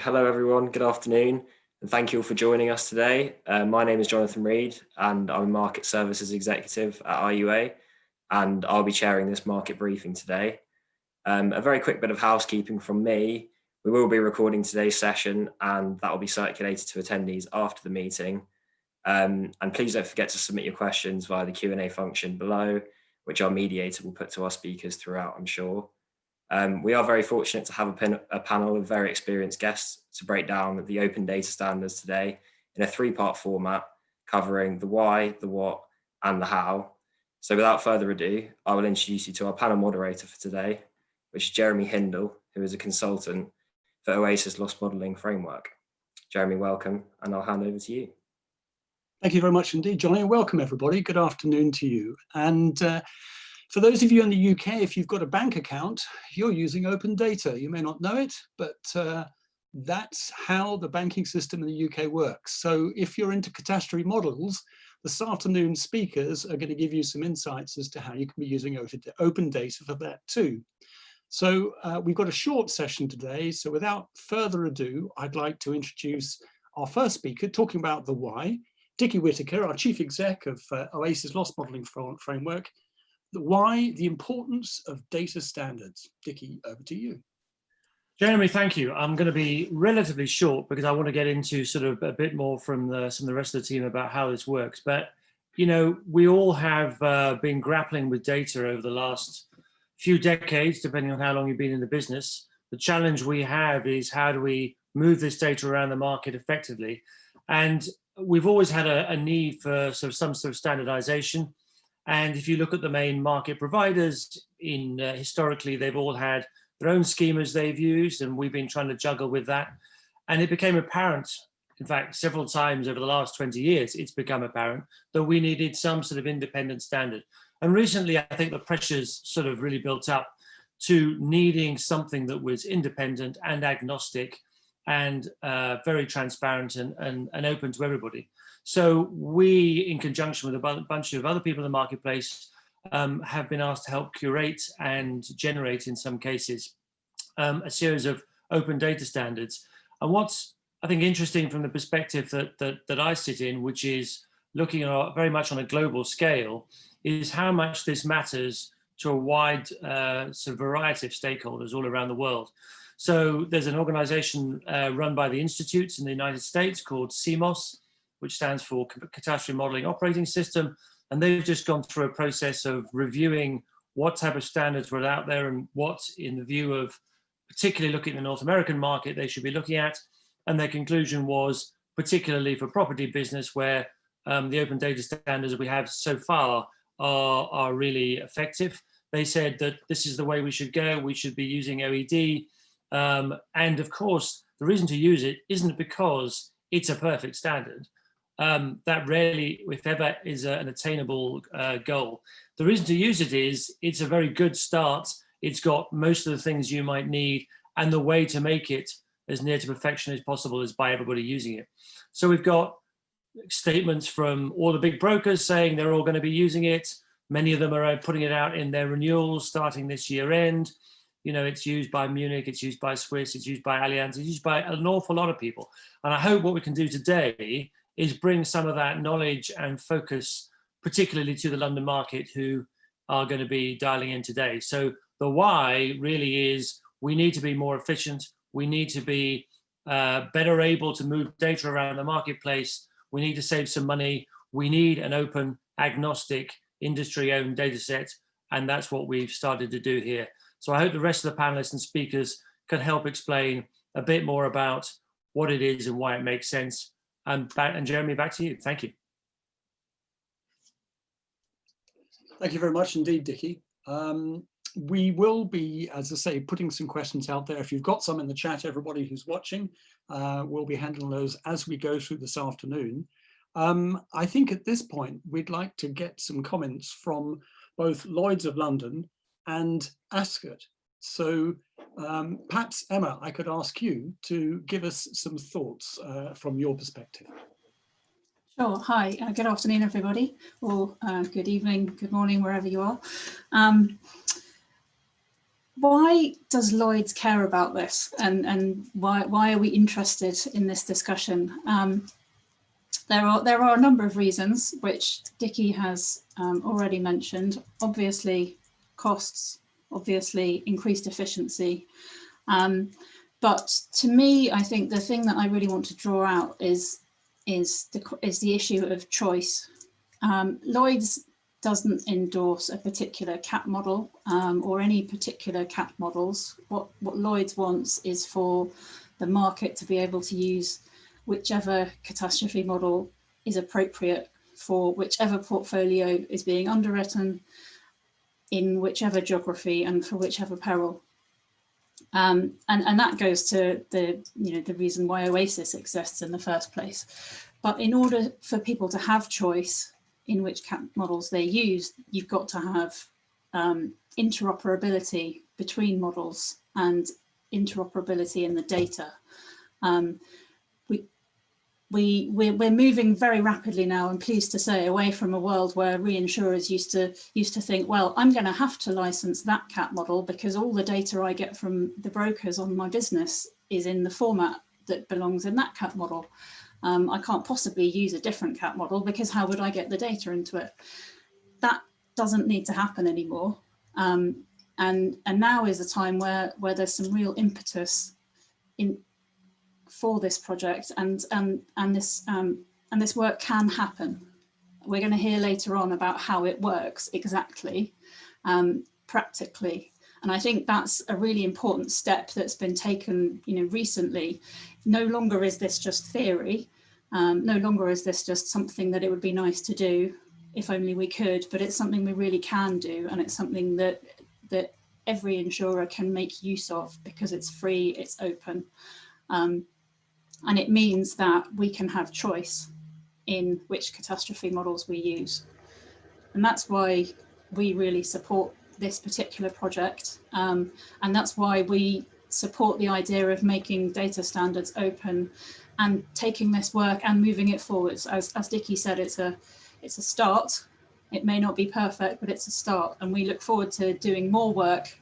hello everyone, good afternoon, and thank you all for joining us today. My name is Jonathan Reed, and I'm a Market Services Executive at IUA, and I'll be chairing this market briefing today. A very quick bit of housekeeping from me. We will be recording today's session, and that will be circulated to attendees after the meeting. And please don't forget to submit your questions via the Q&A function below, which our mediator will put to our speakers throughout, I'm sure. We are very fortunate to have a panel of very experienced guests to break down the open data standards today in a three-part format covering the why, the what, and the how. So without further ado, I will introduce you to our panel moderator for today, which is Jeremy Hindle, who is a consultant for Oasis Loss Modelling Framework. Jeremy, welcome, and I'll hand over to you. Thank you very much indeed, Johnny, and welcome everybody. Good afternoon to you. And for those of you in the UK, if you've got a bank account, you're using open data. You may not know it, but that's how the banking system in the UK works. So if you're into catastrophe models, this afternoon's speakers are going to give you some insights as to how you can be using open data for that too. So we've got a short session today. So without further ado, I'd like to introduce our first speaker talking about the why, Dickie Whitaker, our Chief Exec of Oasis Loss Modelling Framework. Why the importance of data standards. Dickie, over to you. Jeremy, thank you. I'm going to be relatively short because I want to get into sort of a bit more from some of the rest of the team about how this works. But, you know, we all have been grappling with data over the last few decades, depending on how long you've been in the business. The challenge we have is how do we move this data around the market effectively? And we've always had a need for some sort of standardization. And if you look at the main market providers, historically, they've all had their own schemas they've used, and we've been trying to juggle with that. And it became apparent, in fact, several times over the last 20 years, it's become apparent that we needed some sort of independent standard. And recently, I think the pressures sort of really built up to needing something that was independent and agnostic and very transparent and open to everybody. So we, in conjunction with a bunch of other people in the marketplace, have been asked to help curate and generate, in some cases, a series of open data standards. And what's, I think, interesting from the perspective that I sit in, which is looking at very much on a global scale, is how much this matters to a wide sort of variety of stakeholders all around the world. So there's an organization run by the institutes in the United States called CMOS, which stands for Catastrophe Modeling Operating System. And they've just gone through a process of reviewing what type of standards were out there and what, in the view of particularly looking at the North American market, they should be looking at. And their conclusion was, particularly for property business, where the open data standards we have so far are really effective. They said that this is the way we should go. We should be using OED. And of course, the reason to use it isn't because it's a perfect standard. That rarely, if ever, is an attainable goal. The reason to use it is it's a very good start. It's got most of the things you might need, and the way to make it as near to perfection as possible is by everybody using it. So we've got statements from all the big brokers saying they're all going to be using it. Many of them are putting it out in their renewals starting this year end. You know, it's used by Munich, it's used by Swiss, it's used by Allianz, it's used by an awful lot of people. And I hope what we can do today is bring some of that knowledge and focus, particularly to the London market, who are going to be dialing in today. So the why really is we need to be more efficient. We need to be better able to move data around the marketplace. We need to save some money. We need an open, agnostic, industry-owned data set. And that's what we've started to do here. So I hope the rest of the panelists and speakers can help explain a bit more about what it is and why it makes sense. And Jeremy, back to you. Thank you. Thank you very much indeed, Dickie. We will be, as I say, putting some questions out there. If you've got some in the chat, everybody who's watching, we'll be handling those as we go through this afternoon. I think at this point, we'd like to get some comments from both Lloyd's of London and Ascot. So perhaps, Emma, I could ask you to give us some thoughts from your perspective. Sure. Hi, good afternoon, everybody, or good evening, good morning, wherever you are. why does Lloyd's care about this, and why are we interested in this discussion? There are a number of reasons which Dickie has already mentioned. Obviously, costs. Obviously, increased efficiency. But to me, I think the thing that I really want to draw out is the issue of choice. Lloyd's doesn't endorse a particular cat model or any particular cat models. What Lloyd's wants is for the market to be able to use whichever catastrophe model is appropriate for whichever portfolio is being underwritten in whichever geography and for whichever peril. And that goes to the reason why Oasis exists in the first place. But in order for people to have choice in which cat models they use, you've got to have interoperability between models and interoperability in the data. We're moving very rapidly now, I'm pleased to say, away from a world where reinsurers used to think, well, I'm going to have to license that cat model because all the data I get from the brokers on my business is in the format that belongs in that cat model. I can't possibly use a different cat model because how would I get the data into it? That doesn't need to happen anymore. And now is a time where there's some real impetus for this project, and this work can happen. We're going to hear later on about how it works exactly, practically, and I think that's a really important step that's been taken, recently. No longer is this just theory. No longer is this just something that it would be nice to do if only we could, but it's something we really can do, and it's something that every insurer can make use of because it's free, it's open. And it means that we can have choice in which catastrophe models we use. And that's why we really support this particular project. And that's why we support the idea of making data standards open and taking this work and moving it forwards. As Dickie said, it's a start. It may not be perfect, but it's a start. And we look forward to doing more work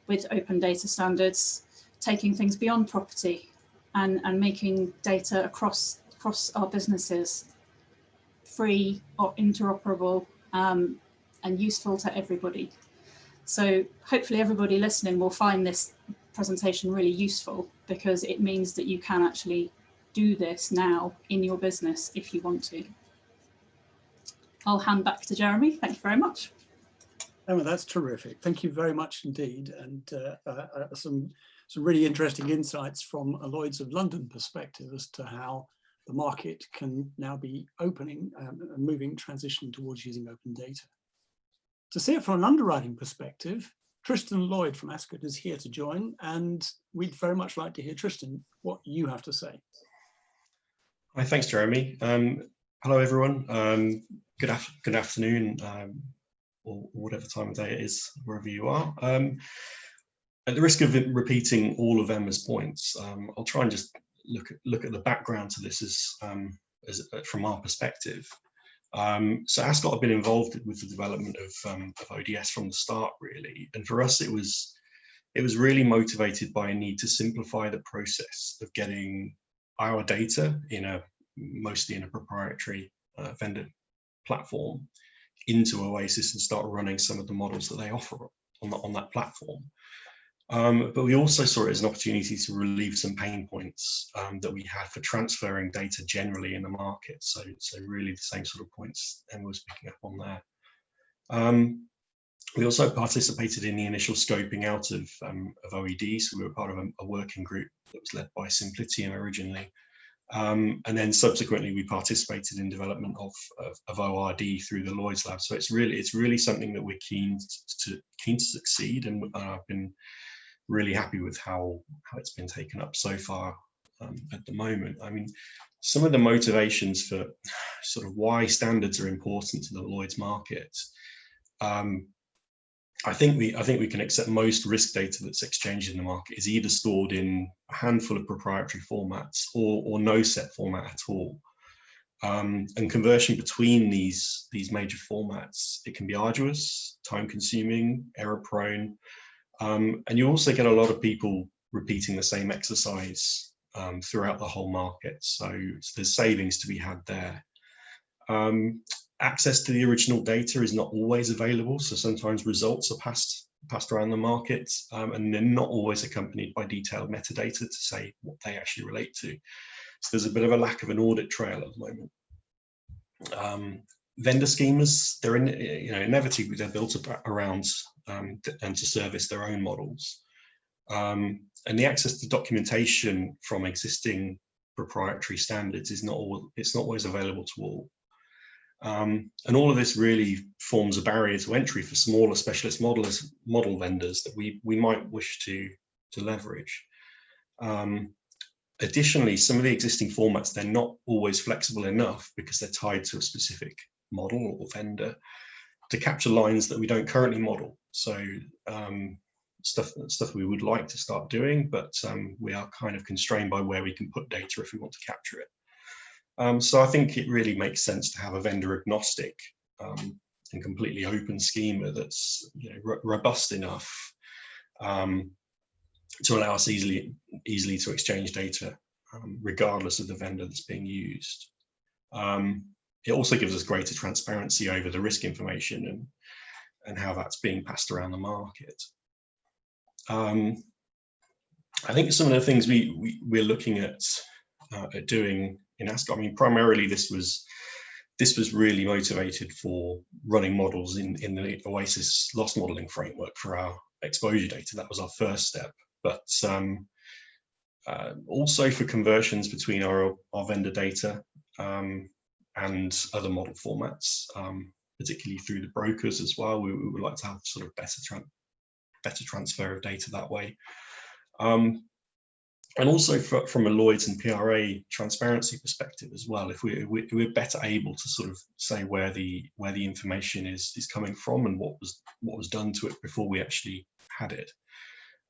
with open data standards, taking things beyond property, and making data across our businesses free or interoperable and useful to everybody. So hopefully everybody listening will find this presentation really useful, because it means that you can actually do this now in your business if you want to. I'll hand back to Jeremy. Thank you very much. Emma, that's terrific. Thank you very much indeed. And some really interesting insights from a Lloyd's of London perspective as to how the market can now be opening and moving transition towards using open data. To see it from an underwriting perspective, Tristan Lloyd from Ascot is here to join, and we'd very much like to hear, Tristan, what you have to say. Hi, thanks, Jeremy. Hello, everyone. Good afternoon, or whatever time of day it is, wherever you are. At the risk of repeating all of Emma's points, I'll try and just look at the background to this as from our perspective. So Ascot have been involved with the development of ODS from the start, really, and for us it was really motivated by a need to simplify the process of getting our data mostly in a proprietary vendor platform into Oasis and start running some of the models that they offer on that platform. But we also saw it as an opportunity to relieve some pain points that we had for transferring data generally in the market. So really the same sort of points Emma was picking up on there. We also participated in the initial scoping out of OED, so we were part of a working group that was led by Simplitium originally. And then subsequently we participated in development of ORD through the Lloyd's lab. So it's really something that we're keen to succeed, and I've been really happy with how it's been taken up so far at the moment. I mean, some of the motivations for sort of why standards are important to the Lloyd's market. I think we can accept most risk data that's exchanged in the market is either stored in a handful of proprietary formats or no set format at all. And conversion between these major formats, it can be arduous, time consuming, error prone, And you also get a lot of people repeating the same exercise throughout the whole market. So there's savings to be had there. Access to the original data is not always available. So sometimes results are passed around the market, and they're not always accompanied by detailed metadata to say what they actually relate to. So there's a bit of a lack of an audit trail at the moment. Vendor schemas, they're inevitably they're built around and to service their own models. And the access to documentation from existing proprietary standards is not always available to all. And all of this really forms a barrier to entry for smaller specialist model vendors that we might wish to leverage. Additionally, some of the existing formats, they're not always flexible enough because they're tied to a specific model or vendor to capture lines that we don't currently model. So stuff we would like to start doing, but we are kind of constrained by where we can put data if we want to capture it. So I think it really makes sense to have a vendor agnostic and completely open schema that's robust enough to allow us easily to exchange data regardless of the vendor that's being used. It also gives us greater transparency over the risk information and how that's being passed around the market. I think some of the things we're looking at doing in Ascot, I mean, primarily this was really motivated for running models in the Oasis loss modeling framework for our exposure data. That was our first step, but also for conversions between our vendor data and other model formats, particularly through the brokers as well. We would like to have sort of better transfer of data that way. And also from a Lloyd's and PRA transparency perspective as well, if we're better able to sort of say where the information is coming from and what was done to it before we actually had it,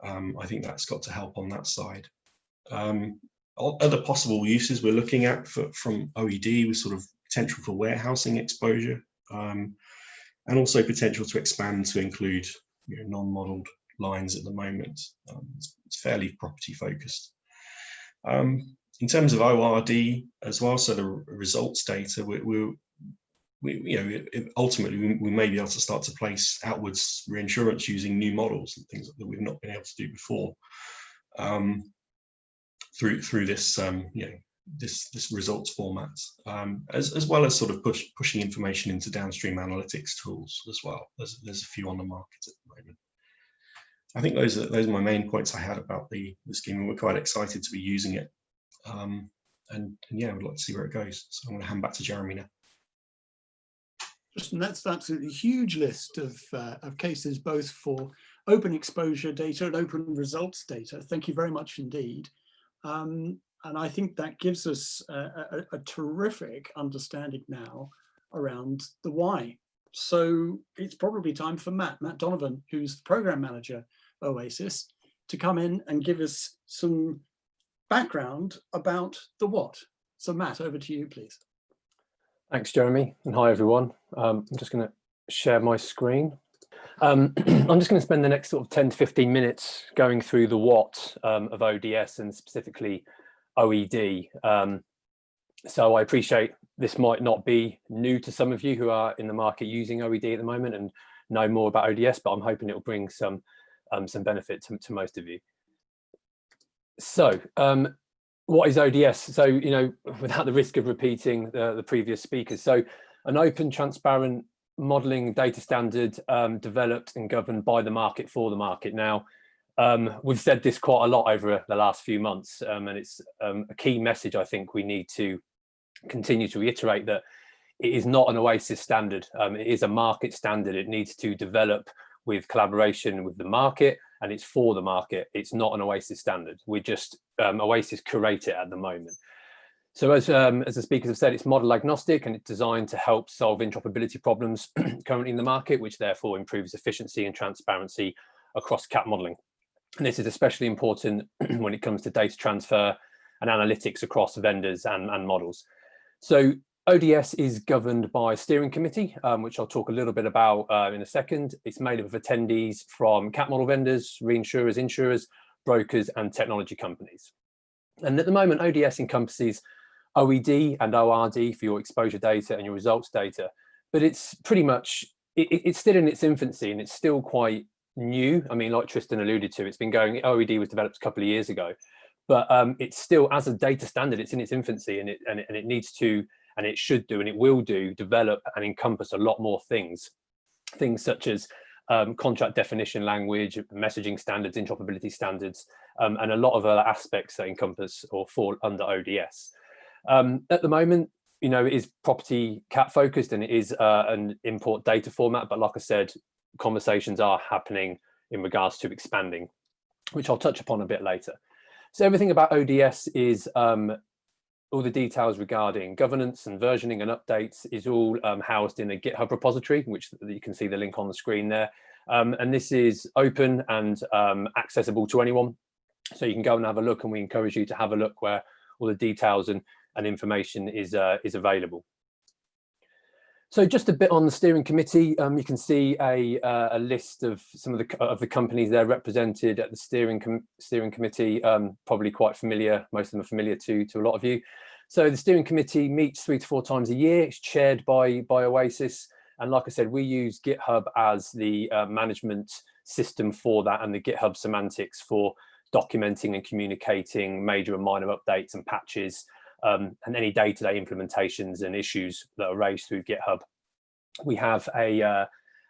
I think that's got to help on that side. Other possible uses we're looking at from OED was sort of potential for warehousing exposure, and also potential to expand to include non-modeled lines at the moment. It's fairly property focused. In terms of ORD as well, so the results data, ultimately we may be able to start to place outwards reinsurance using new models and things that we've not been able to do before through this this results format, as well as sort of pushing information into downstream analytics tools as well. There's a few on the market at the moment. I think those are my main points I had about the scheme, and we're quite excited to be using it. And yeah, I'd like to see where it goes. So I'm going to hand back to Jeremy now. Tristan, that's an absolutely huge list of cases, both for open exposure data and open results data. Thank you very much indeed. And I think that gives us a terrific understanding now around the why. So it's probably time for Matt Donovan, who's the program manager at Oasis, to come in and give us some background about the what. So Matt, over to you, please. Thanks, Jeremy, and hi everyone. I'm just going to share my screen. I'm just going to spend the next sort of 10 to 15 minutes going through the what of ODS and specifically OED. So I appreciate this might not be new to some of you who are in the market using OED at the moment and know more about ODS, but I'm hoping it will bring some benefit to most of you. So what is ODS? So, without the risk of repeating the previous speakers, so an open, transparent modeling data standard developed and governed by the market for the market. Now, we've said this quite a lot over the last few months, and it's a key message I think we need to continue to reiterate, that it is not an Oasis standard. It is a market standard. It needs to develop with collaboration with the market, and it's for the market. It's not an Oasis standard. We just Oasis curate it at the moment. So as the speakers have said, it's model agnostic and it's designed to help solve interoperability problems currently in the market, which therefore improves efficiency and transparency across cat modeling. And this is especially important when it comes to data transfer and analytics across vendors and models. So ODS is governed by a steering committee, which I'll talk a little bit about in a second. It's made up of attendees from cat model vendors, reinsurers, insurers, brokers, and technology companies. And at the moment, ODS encompasses OED and ORD for your exposure data and your results data, but it's pretty much, it's still in its infancy and it's still quite new. I mean, like Tristan alluded to, it's been going, OED was developed a couple of years ago, but it's still, as a data standard, it's in its infancy, and it needs to, and it should do, and it will do, develop and encompass a lot more things such as contract definition language, messaging standards, interoperability standards, and a lot of other aspects that encompass or fall under ODS. At the moment, you know, it is property cat focused, and it is an import data format, but like I said, conversations are happening in regards to expanding, which I'll touch upon a bit later. So everything about ODS is all the details regarding governance and versioning and updates is all housed in a GitHub repository, which you can see the link on the screen there. And this is open and accessible to anyone. So you can go and have a look, and we encourage you to have a look where all the details and information is available. So just a bit on the steering committee, you can see a list of some of the companies there represented at the steering committee, probably quite familiar, most of them are familiar to a lot of you. So the steering committee meets 3 to 4 times a year. It's chaired by Oasis. And like I said, we use GitHub as the management system for that, and the GitHub semantics for documenting and communicating major and minor updates and patches, and any day-to-day implementations and issues that are raised through GitHub. We have a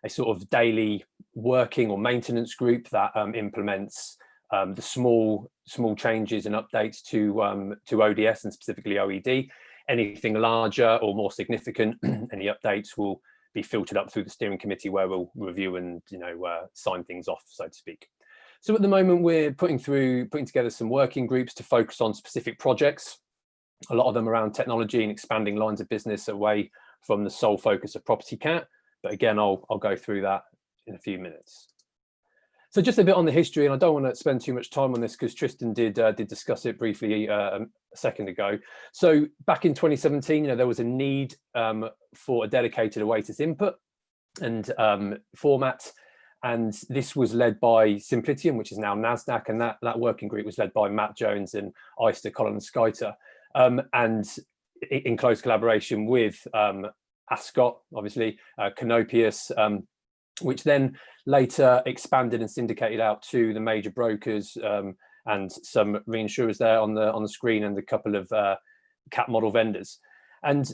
sort of daily working or maintenance group that implements the small changes and updates to ODS and specifically OED. Anything larger or more significant, any updates will be filtered up through the steering committee, where we'll review and sign things off, so to speak. So at the moment, we're putting together some working groups to focus on specific projects. A lot of them around technology and expanding lines of business away from the sole focus of property cat. But again, I'll go through that in a few minutes. So just a bit on the history, and I don't want to spend too much time on this because Tristan did discuss it briefly a second ago. So back in 2017, there was a need for a dedicated Oasis input and format. And this was led by Simplitium, which is now NASDAQ, and that working group was led by Matt Jones and Eyster, Colin and Skyter. And in close collaboration with Ascot, obviously, Canopius, which then later expanded and syndicated out to the major brokers and some reinsurers there on the screen, and a couple of cat model vendors. And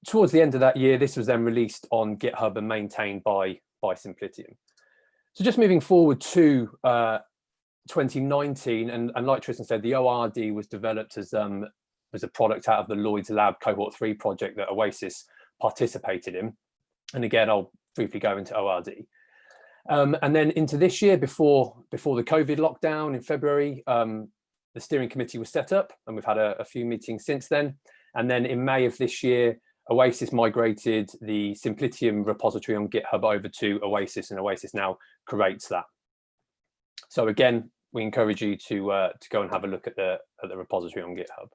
towards the end of that year, this was then released on GitHub and maintained by Simplitium. So just moving forward to 2019, and like Tristan said, the ORD was developed as a product out of the Lloyd's Lab Cohort 3 project that Oasis participated in. And again, I'll briefly go into ORD. And then into this year, before the COVID lockdown in February, the steering committee was set up, and we've had a few meetings since then. And then in May of this year, Oasis migrated the Simplitium repository on GitHub over to Oasis, and Oasis now curates that. So again, we encourage you to go and have a look at the repository on GitHub.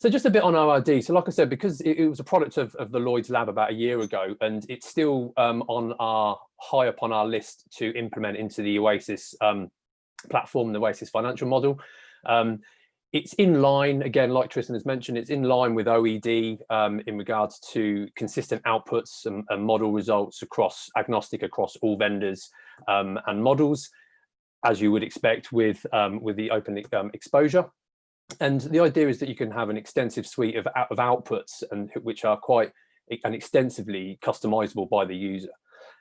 So just a bit on ORD. So like I said, because it was a product of the Lloyd's Lab about a year ago, and it's still high up on our list to implement into the Oasis platform, the Oasis financial model. It's in line, again, like Tristan has mentioned, it's in line with OED in regards to consistent outputs and model results agnostic across all vendors and models, as you would expect with the open exposure. And the idea is that you can have an extensive suite of outputs, and which are quite and extensively customizable by the user.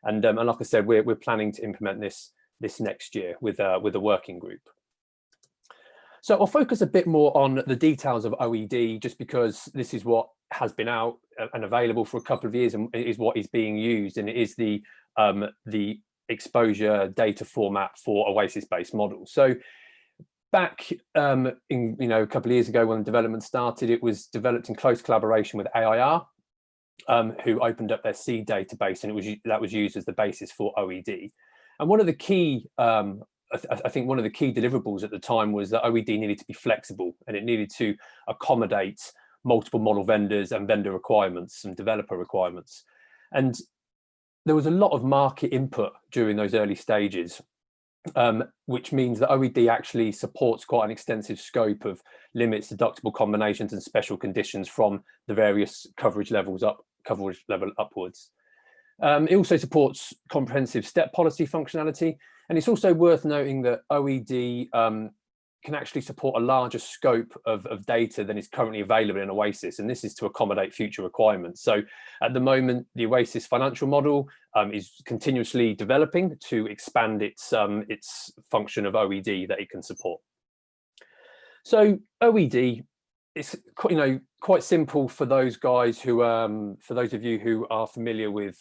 And like I said, we're planning to implement this next year with a working group. So I'll focus a bit more on the details of OED, just because this is what has been out and available for a couple of years, and it is what is being used, and it is the exposure data format for Oasis-based models. So back in a couple of years ago when the development started, it was developed in close collaboration with AIR, who opened up their seed database, and that was used as the basis for OED. And one of the key I think one of the key deliverables at the time was that OED needed to be flexible, and it needed to accommodate multiple model vendors and vendor requirements and developer requirements. And there was a lot of market input during those early stages, which means that OED actually supports quite an extensive scope of limits, deductible combinations and special conditions from the various coverage level upwards. It also supports comprehensive step policy functionality. And it's also worth noting that OED can actually support a larger scope of data than is currently available in Oasis, and this is to accommodate future requirements. So at the moment, the Oasis financial model is continuously developing to expand its function of OED that it can support. So OED is quite simple for those guys who, for those of you who are familiar with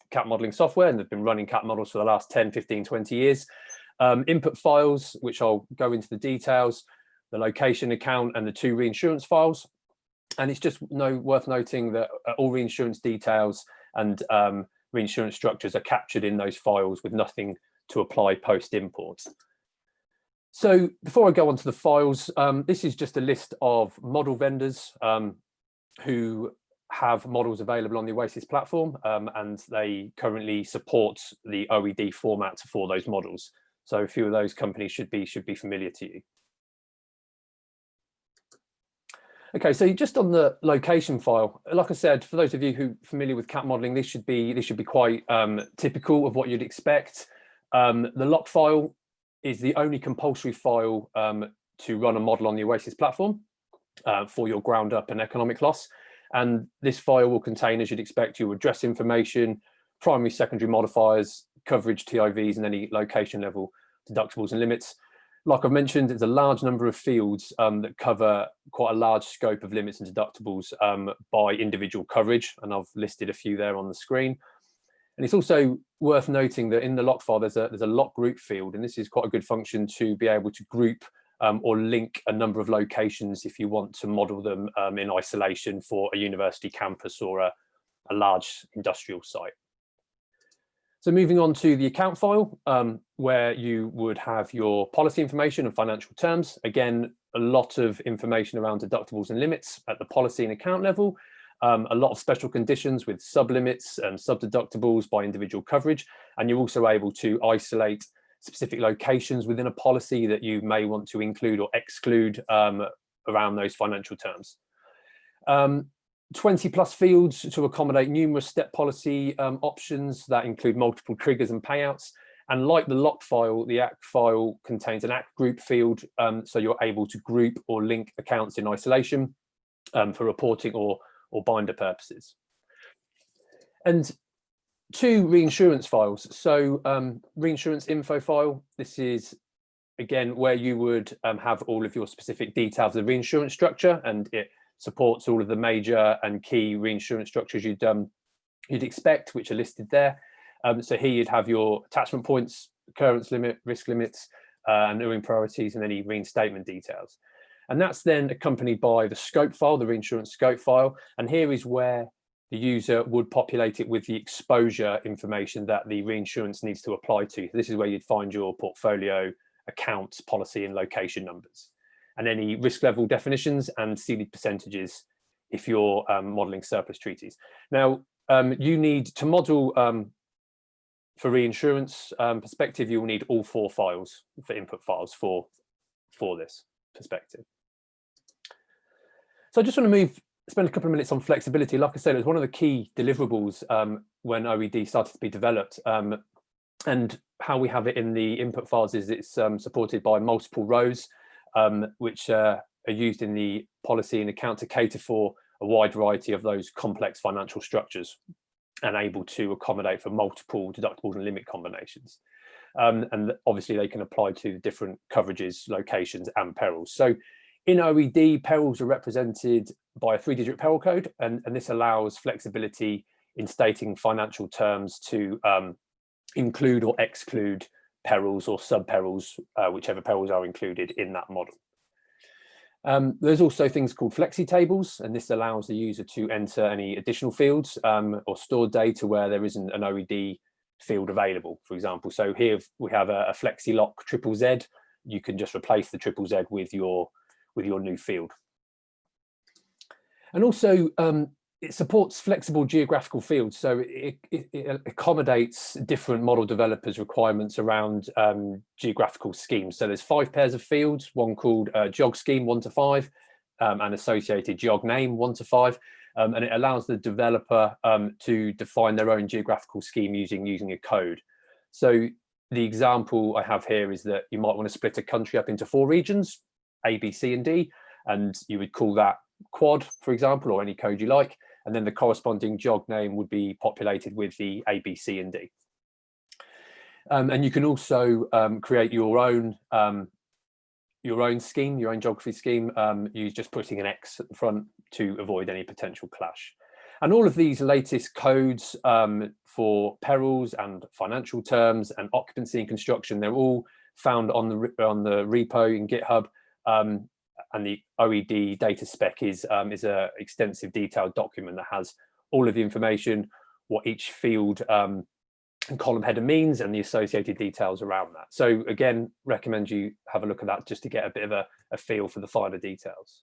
cat modeling software and have been running cat models for the last 10, 15, 20 years. Input files, which I'll go into the details, the location account and the 2 reinsurance files. And it's just worth noting that all reinsurance details and reinsurance structures are captured in those files with nothing to apply post import. So before I go on to the files, this is just a list of model vendors who have models available on the Oasis platform, and they currently support the OED format for those models. So a few of those companies should be familiar to you. Okay, so just on the location file, like I said, for those of you who are familiar with cat modeling, this should be quite typical of what you'd expect. The lock file is the only compulsory file to run a model on the Oasis platform for your ground up and economic loss. And this file will contain, as you'd expect, your address information, primary, secondary modifiers, coverage, TIVs, and any location level deductibles and limits. Like I've mentioned, it's a large number of fields that cover quite a large scope of limits and deductibles by individual coverage, and I've listed a few there on the screen. And it's also worth noting that in the lock file, there's a lock group field, and this is quite a good function to be able to group or link a number of locations if you want to model them in isolation for a university campus or a large industrial site. So moving on to the account file, where you would have your policy information and financial terms. Again, a lot of information around deductibles and limits at the policy and account level. A lot of special conditions with sub-limits and sub-deductibles by individual coverage. And you're also able to isolate specific locations within a policy that you may want to include or exclude around those financial terms. 20 plus fields to accommodate numerous step policy options that include multiple triggers and payouts. And like the lock file, the ACT file contains an ACT group field, so you're able to group or link accounts in isolation for reporting or binder purposes. And 2 reinsurance files. So reinsurance info file, this is again where you would have all of your specific details of the reinsurance structure, and it supports all of the major and key reinsurance structures you'd expect, which are listed there. So here you'd have your attachment points, occurrence limit, risk limits, and owing priorities, and any reinstatement details. And that's then accompanied by the scope file, the reinsurance scope file. And here is where the user would populate it with the exposure information that the reinsurance needs to apply to. This is where you'd find your portfolio, accounts, policy, and location numbers, and any risk level definitions and ceded percentages if you're modeling surplus treaties. Now, you need to model for reinsurance perspective, you will need all 4 files for input files for this perspective. So I just want to spend a couple of minutes on flexibility. Like I said, it was one of the key deliverables when OED started to be developed. And how we have it in the input files is it's supported by multiple rows, which are used in the policy and account to cater for a wide variety of those complex financial structures and able to accommodate for multiple deductibles and limit combinations. And obviously they can apply to different coverages, locations and perils. So in OED, perils are represented by a 3-digit peril code, and this allows flexibility in stating financial terms to include or exclude perils or sub-perils, whichever perils are included in that model. There's also things called flexi tables, and this allows the user to enter any additional fields or store data where there isn't an OED field available, for example. So here we have a flexi lock ZZZ. You can just replace the ZZZ with your new field. And also, it supports flexible geographical fields, so it accommodates different model developers' requirements around geographical schemes. So there's 5 pairs of fields, one called geog scheme 1 to 5, and associated geog name 1 to 5, and it allows the developer to define their own geographical scheme using a code. So the example I have here is that you might want to split a country up into 4 regions, A, B, C, and D, and you would call that quad, for example, or any code you like. And then the corresponding geog name would be populated with the A, B, C, and D. And you can also create your own scheme, your own geography scheme, just putting an X at the front to avoid any potential clash. And all of these latest codes for perils and financial terms and occupancy and construction, they're all found on the repo in GitHub. And the OED data spec is a extensive detailed document that has all of the information, what each field and column header means, and the associated details around that. So again, recommend you have a look at that just to get a bit of a feel for the finer details.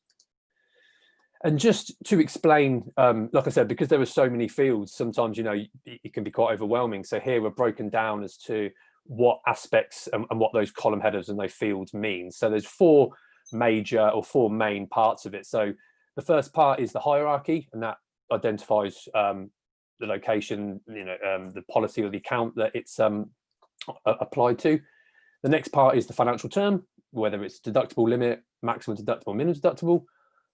And just to explain, like I said, because there are so many fields, sometimes, you know, it can be quite overwhelming. So here we're broken down as to what aspects and what those column headers and those fields mean. So there's 4 main parts of it. So the first part is the hierarchy, and that identifies the location, the policy or the account that it's applied to. The next part is the financial term, whether it's deductible limit, maximum deductible, minimum deductible.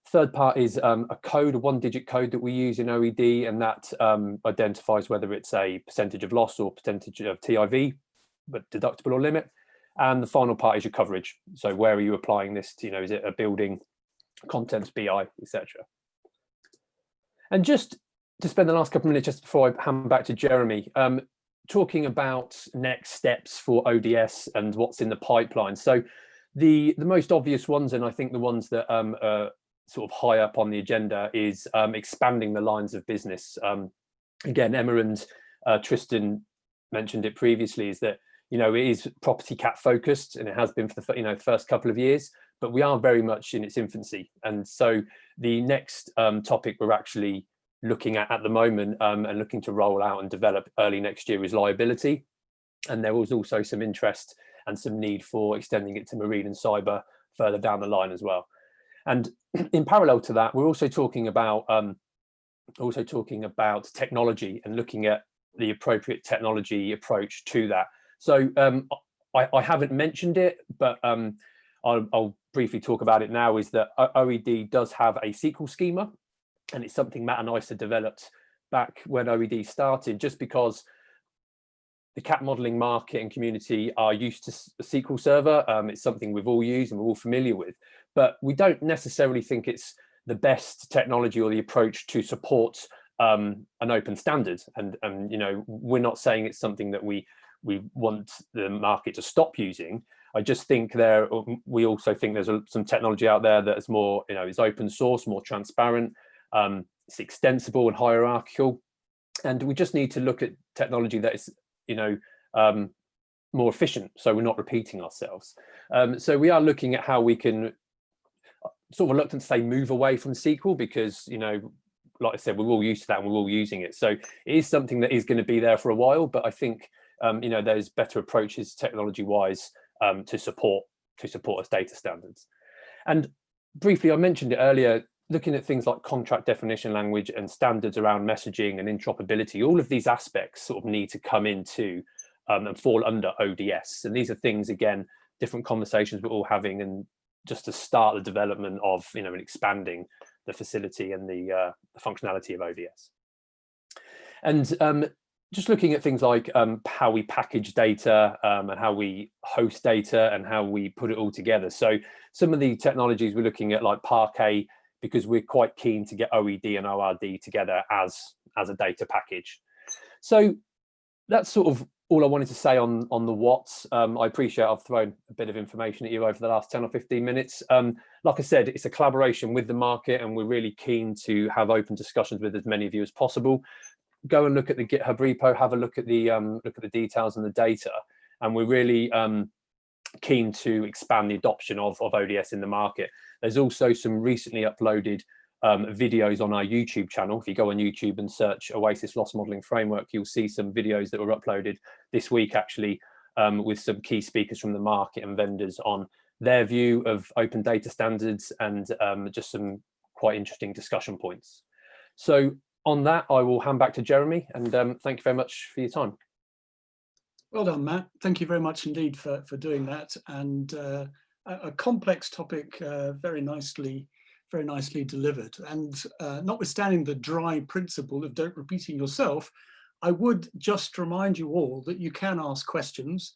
Third part is a code, a 1-digit code that we use in OED, and that identifies whether it's a percentage of loss or percentage of TIV, but deductible or limit. And the final part is your coverage. So where are you applying this to? Is it a building, contents, BI, etc. And just to spend the last couple of minutes just before I hand back to Jeremy, talking about next steps for ODS and what's in the pipeline. So the most obvious ones, and I think the ones that are sort of high up on the agenda, is expanding the lines of business. Again, Emma and Tristan mentioned it previously, is that it is property cat focused, and it has been for the first couple of years, but we are very much in its infancy. And so the next topic we're actually looking at the moment and looking to roll out and develop early next year is liability. And there was also some interest and some need for extending it to marine and cyber further down the line as well. And in parallel to that, we're also talking about technology and looking at the appropriate technology approach to that. So I haven't mentioned it, but I'll briefly talk about it now, is that OED does have a SQL schema, and it's something Matt and ISA developed back when OED started, just because the cat modeling market and community are used to a SQL server. It's something we've all used and we're all familiar with, but we don't necessarily think it's the best technology or the approach to support an open standard. And we're not saying it's something that we want the market to stop using. I just think we also think there's some technology out there that is more, is open source, more transparent, it's extensible and hierarchical, and we just need to look at technology that is, more efficient, so we're not repeating ourselves. So we are looking at how we can, sort of reluctant to say move away from SQL, because like I said, we're all used to that and we're all using it. So it is something that is going to be there for a while, but I think there's better approaches technology-wise to support us data standards. And briefly, I mentioned it earlier, looking at things like contract definition language and standards around messaging and interoperability, all of these aspects sort of need to come into and fall under ODS. And these are things, again, different conversations we're all having, and just to start the development of, and expanding the facility and the functionality of ODS. And just looking at things like how we package data and how we host data and how we put it all together. So some of the technologies we're looking at, like Parquet, because we're quite keen to get OED and ORD together as a data package. So that's sort of all I wanted to say on the what's. I appreciate I've thrown a bit of information at you over the last 10 or 15 minutes. Like I said, it's a collaboration with the market, and we're really keen to have open discussions with as many of you as possible. Go and look at the GitHub repo, have a look at the details and the data, and we're really keen to expand the adoption of ODS in the market. There's also some recently uploaded videos on our YouTube channel. If you go on YouTube and search Oasis Loss Modeling Framework, you'll see some videos that were uploaded this week, actually, with some key speakers from the market and vendors on their view of open data standards and just some quite interesting discussion points. So on that, I will hand back to Jeremy, and thank you very much for your time. Well done, Matt. Thank you very much indeed for doing that. And a complex topic, very nicely delivered. And notwithstanding the dry principle of don't repeating yourself, I would just remind you all that you can ask questions.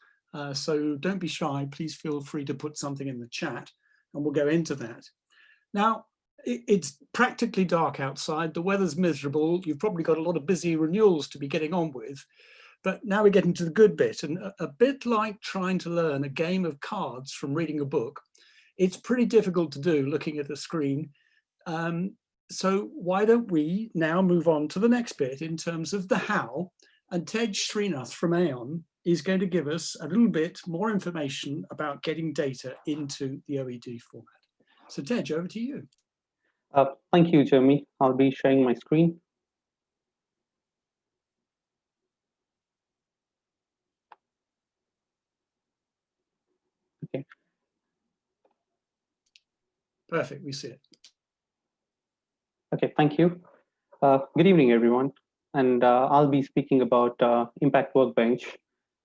So don't be shy. Please feel free to put something in the chat and we'll go into that. Now, it's practically dark outside. The weather's miserable. You've probably got a lot of busy renewals to be getting on with. But now we're getting to the good bit, and a bit like trying to learn a game of cards from reading a book, it's pretty difficult to do looking at a screen. So why don't we now move on to the next bit in terms of the how, and Sreenath from Aon is going to give us a little bit more information about getting data into the OED format. So Tej, over to you. Thank you, Jeremy. I'll be sharing my screen. Okay. Perfect, we see it. Okay, thank you. Good evening, everyone. And I'll be speaking about Impact Workbench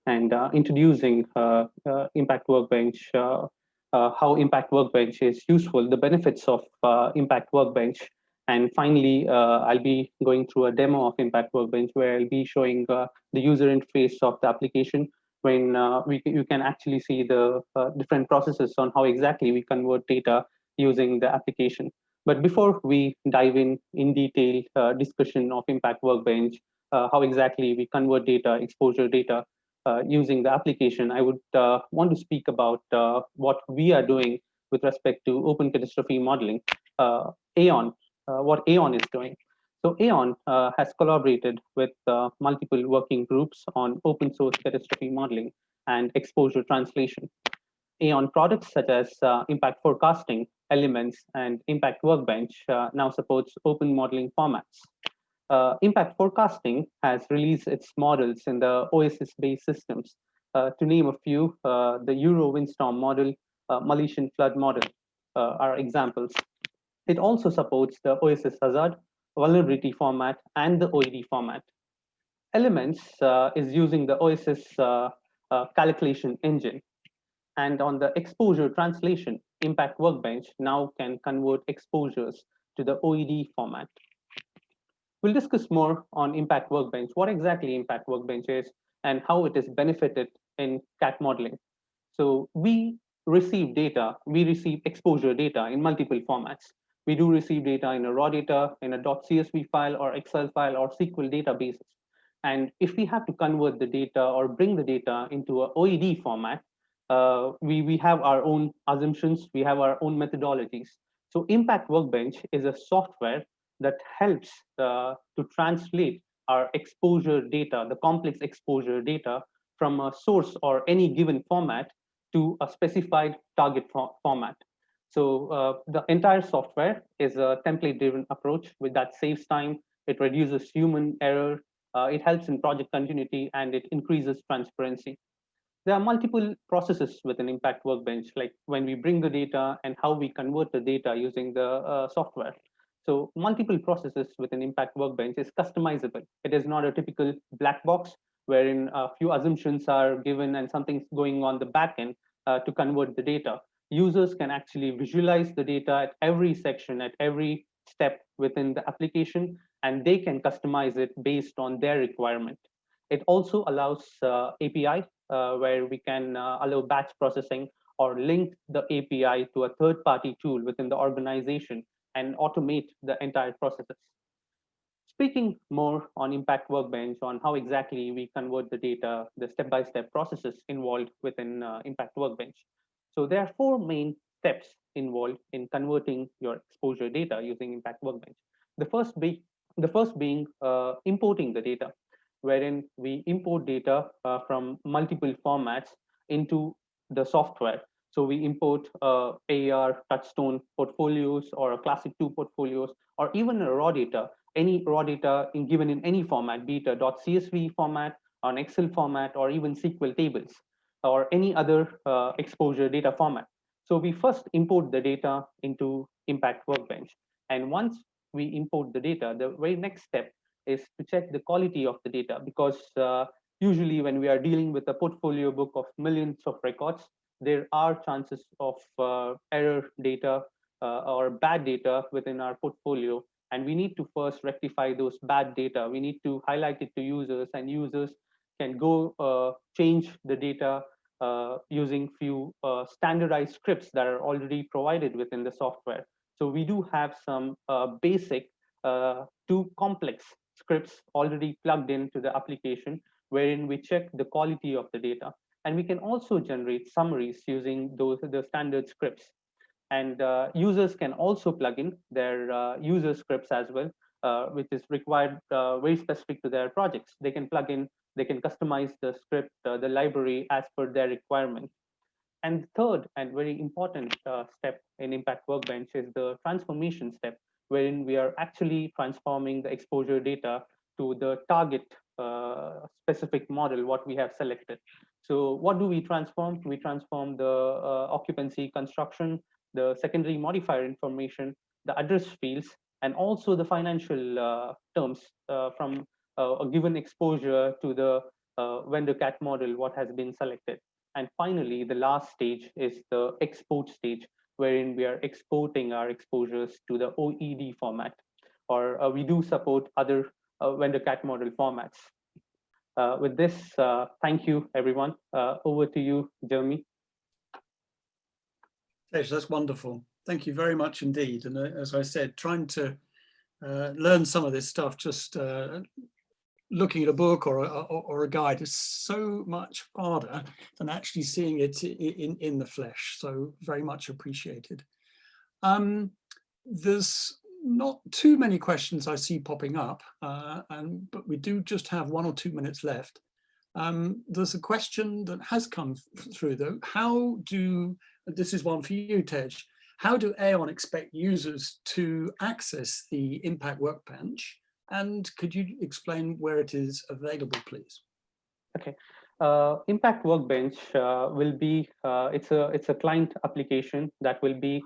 and introducing Impact Workbench, how Impact Workbench is useful, the benefits of Impact Workbench. And finally, I'll be going through a demo of Impact Workbench where I'll be showing the user interface of the application when you can actually see the different processes on how exactly we convert data using the application. But before we dive in detail discussion of Impact Workbench, how exactly we convert data, exposure data using the application, I would want to speak about what we are doing with respect to open catastrophe modeling. Aon, what Aon is doing. So Aon has collaborated with multiple working groups on open source catastrophe modeling and exposure translation. Aon products such as impact forecasting, elements, and impact workbench now supports open modeling formats. Impact forecasting has released its models in the Oasis-based systems. To name a few, the Euro windstorm model, Malaysian flood model are examples. It also supports the Oasis hazard, vulnerability format, and the OED format. Elements is using the Oasis calculation engine. And on the exposure translation, Impact Workbench now can convert exposures to the OED format. We'll discuss more on Impact Workbench, what exactly Impact Workbench is, and how it is benefited in CAT modeling. So we receive data, we receive exposure data in multiple formats. We do receive data in a raw data, in a .csv file or Excel file or SQL databases. And if we have to convert the data or bring the data into a OED format, we have our own assumptions, we have our own methodologies. So Impact Workbench is a software that helps to translate our exposure data, the complex exposure data, from a source or any given format to a specified target format. So the entire software is a template-driven approach that saves time, it reduces human error, it helps in project continuity, and it increases transparency. There are multiple processes within Impact Workbench, like when we bring the data and how we convert the data using the software. So multiple processes within Impact Workbench is customizable. It is not a typical black box wherein a few assumptions are given and something's going on the back end to convert the data. Users can actually visualize the data at every section, at every step within the application, and they can customize it based on their requirement. It also allows API, where we can allow batch processing or link the API to a third-party tool within the organization and automate the entire processes. Speaking more on Impact Workbench, on how exactly we convert the data, the step-by-step processes involved within Impact Workbench. So there are 4 main steps involved in converting your exposure data using Impact Workbench. The first being importing the data, wherein we import data from multiple formats into the software. So we import AR touchstone portfolios or a classic 2 portfolios, or even a raw data, any raw data given in any format, be it a .csv format, or an Excel format, or even SQL tables, or any other exposure data format. So we first import the data into Impact Workbench. And once we import the data, the very next step is to check the quality of the data, because usually when we are dealing with a portfolio book of millions of records, there are chances of error data or bad data within our portfolio. And we need to first rectify those bad data. We need to highlight it to users, and users can go change the data using few standardized scripts that are already provided within the software. So we do have some basic to complex scripts already plugged into the application, wherein we check the quality of the data. And we can also generate summaries using the standard scripts. And users can also plug in their user scripts as well, which is required very specific to their projects. They can plug in, they can customize the script, the library as per their requirement. And the third and very important step in Impact Workbench is the transformation step, wherein we are actually transforming the exposure data to the target specific model, what we have selected. So what do we transform? We transform the occupancy construction, the secondary modifier information, the address fields, and also the financial terms from a given exposure to the vendor cat model, what has been selected. And finally, the last stage is the export stage, wherein we are exporting our exposures to the OED format, or we do support other vendor cat model formats. With this, thank you, everyone. Over to you, Jeremy. That's wonderful. Thank you very much indeed. And as I said, trying to learn some of this stuff, just looking at a book or a guide is so much harder than actually seeing it in the flesh. So very much appreciated. There's not too many questions I see popping up, but we do just have 1 or 2 minutes left. There's a question that has come through though. This is one for you, Tej. How do Aon expect users to access the Impact Workbench? And could you explain where it is available, please? Okay. Impact Workbench will be, it's a client application that will be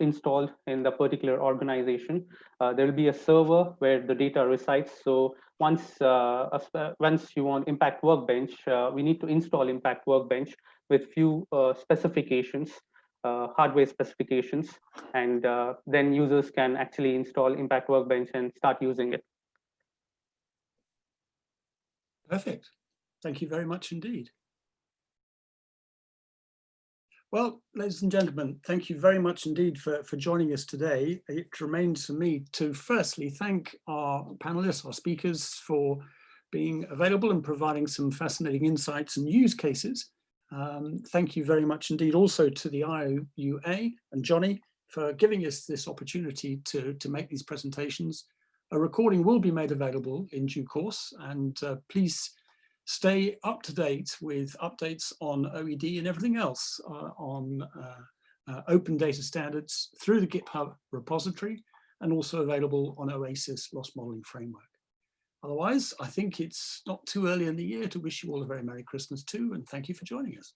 installed in the particular organization. There will be a server where the data resides. So once you want Impact Workbench, we need to install Impact Workbench with few specifications, hardware specifications, and then users can actually install Impact Workbench and start using it. Perfect. Thank you very much indeed. Well, ladies and gentlemen, thank you very much indeed for joining us today. It remains for me to firstly thank our panelists, our speakers, for being available and providing some fascinating insights and use cases. Thank you very much indeed also to the IUA and Johnny for giving us this opportunity to make these presentations. A recording will be made available in due course, and please stay up to date with updates on OED and everything else on open data standards through the GitHub repository, and also available on Oasis Loss Modeling Framework. Otherwise, I think it's not too early in the year to wish you all a very Merry Christmas too, and thank you for joining us.